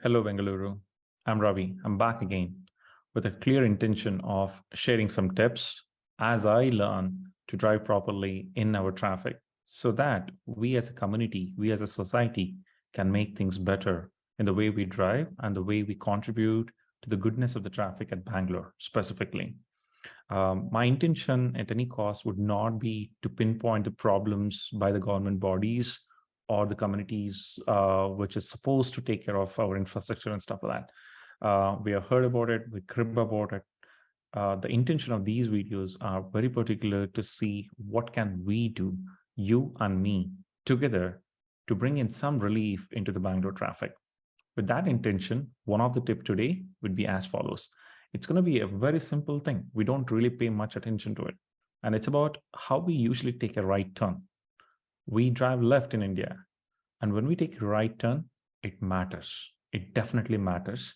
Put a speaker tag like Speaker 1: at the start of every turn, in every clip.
Speaker 1: Hello, Bengaluru. I'm Ravi. I'm back again with a clear intention of sharing some tips as I learn to drive properly in our traffic so that we as a community, we as a society can make things better in the way we drive and the way we contribute to the goodness of the traffic at Bangalore specifically. My intention at any cost would not be to pinpoint the problems by the government bodies or the communities which is supposed to take care of our infrastructure and stuff like that. We have heard about it, we crib about it. The intention of these videos are very particular to see what can we do, you and me, together to bring in some relief into the Bangalore traffic. With that intention, one of the tips today would be as follows. It's going to be a very simple thing. We don't really pay much attention to it. And it's about how we usually take a right turn. We drive left in India. And when we take a right turn, it matters. It definitely matters.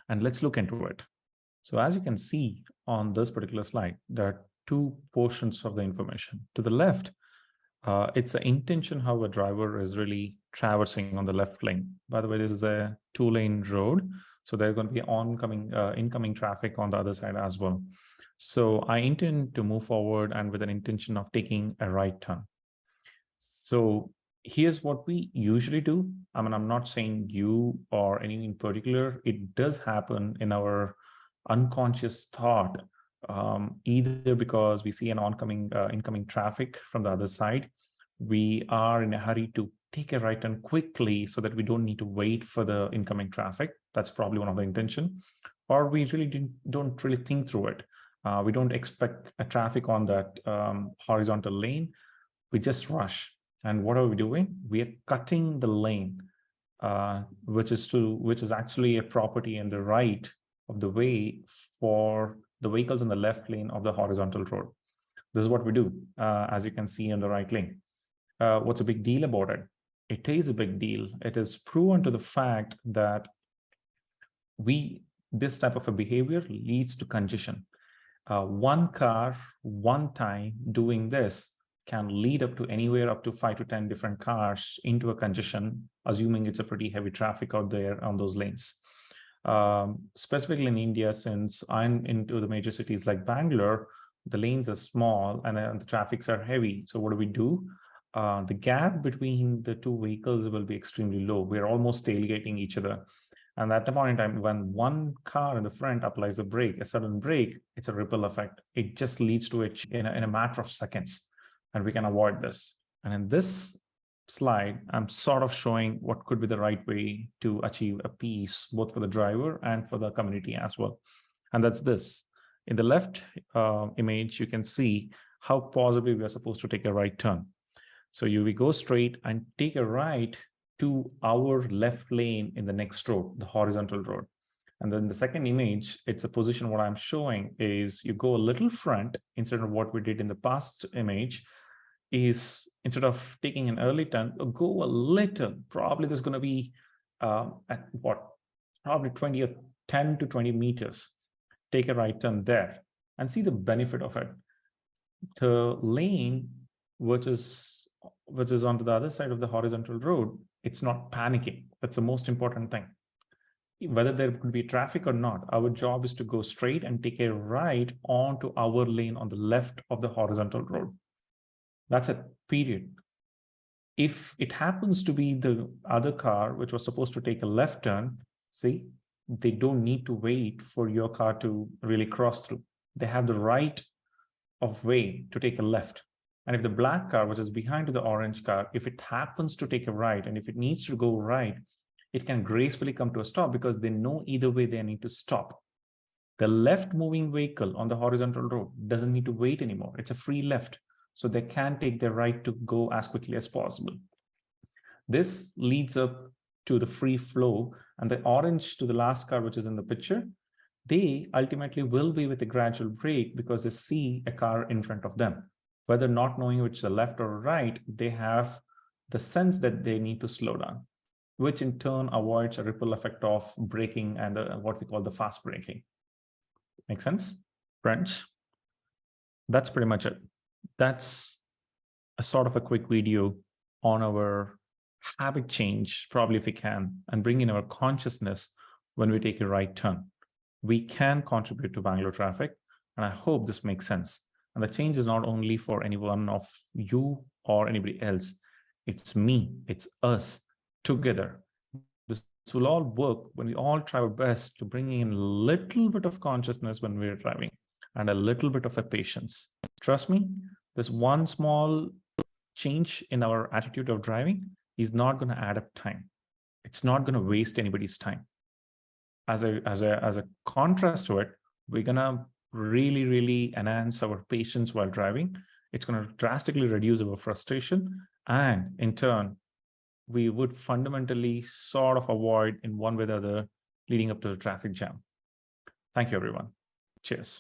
Speaker 1: And let's look into it. So as you can see on this particular slide, there are two portions of the information. To the left, it's the intention how a driver is really traversing on the left lane. By the way, this is a two-lane road. So there's going to be incoming traffic on the other side as well. So I intend to move forward and with an intention of taking a right turn. So here's what we usually do. I mean, I'm not saying you or anything in particular. It does happen in our unconscious thought, either because we see an incoming traffic from the other side. We are in a hurry to take a right turn quickly so that we don't need to wait for the incoming traffic. That's probably one of the intention. Or we really don't really think through it. We don't expect a traffic on that horizontal lane. We just rush. And what are we doing? We are cutting the lane, which is actually a property in the right of the way for the vehicles in the left lane of the horizontal road. This is what we do, as you can see in the right lane. What's a big deal about it? It is a big deal. It is proven to the fact that this type of a behavior leads to congestion. One car, one time doing this can lead up to anywhere up to 5 to 10 different cars into a congestion, assuming it's a pretty heavy traffic out there on those lanes. Specifically in India, since I'm into the major cities like Bangalore, the lanes are small and the traffics are heavy. So what do? The gap between the two vehicles will be extremely low. We're almost tailgating each other. And at the point in time, when one car in the front applies a sudden brake, it's a ripple effect. It just leads to it in a matter of seconds, and we can avoid this. And in this slide, I'm sort of showing what could be the right way to achieve a peace, both for the driver and for the community as well. And that's this. In the left image, you can see how possibly we are supposed to take a right turn. So we go straight and take a right to our left lane in the next road, the horizontal road. And then the second image, it's a position. What I'm showing is you go a little front instead of what we did in the past image. Is instead of taking an early turn, go a little. Probably there's going to be at what? Probably 10 to 20 meters. Take a right turn there and see the benefit of it. The lane, which is onto the other side of the horizontal road, it's not panicking. That's the most important thing. Whether there could be traffic or not, our job is to go straight and take a right onto our lane on the left of the horizontal road. That's it, period. If it happens to be the other car, which was supposed to take a left turn, see, they don't need to wait for your car to really cross through. They have the right of way to take a left. And if the black car, which is behind the orange car, if it happens to take a right, and if it needs to go right, it can gracefully come to a stop because they know either way they need to stop. The left moving vehicle on the horizontal road doesn't need to wait anymore. It's a free left. So they can take their right to go as quickly as possible. This leads up to the free flow, and the orange to the last car, which is in the picture, they ultimately will be with a gradual brake because they see a car in front of them. Whether not knowing which is the left or right, they have the sense that they need to slow down, which in turn avoids a ripple effect of braking and what we call the fast braking. Make sense, friends? That's pretty much it. That's a sort of a quick video on our habit change, probably if we can, and bring in our consciousness when we take a right turn, we can contribute to Bangalore traffic. And I hope this makes sense. And the change is not only for any one of you or anybody else. It's me, it's us together. This will all work when we all try our best to bring in a little bit of consciousness when we're driving and a little bit of a patience. Trust me, this one small change in our attitude of driving is not going to add up time. It's not going to waste anybody's time. As a contrast to it, we're going to really enhance our patience while driving. It's going to drastically reduce our frustration, and in turn, we would fundamentally sort of avoid in one way or the other leading up to the traffic jam. Thank you, everyone. Cheers.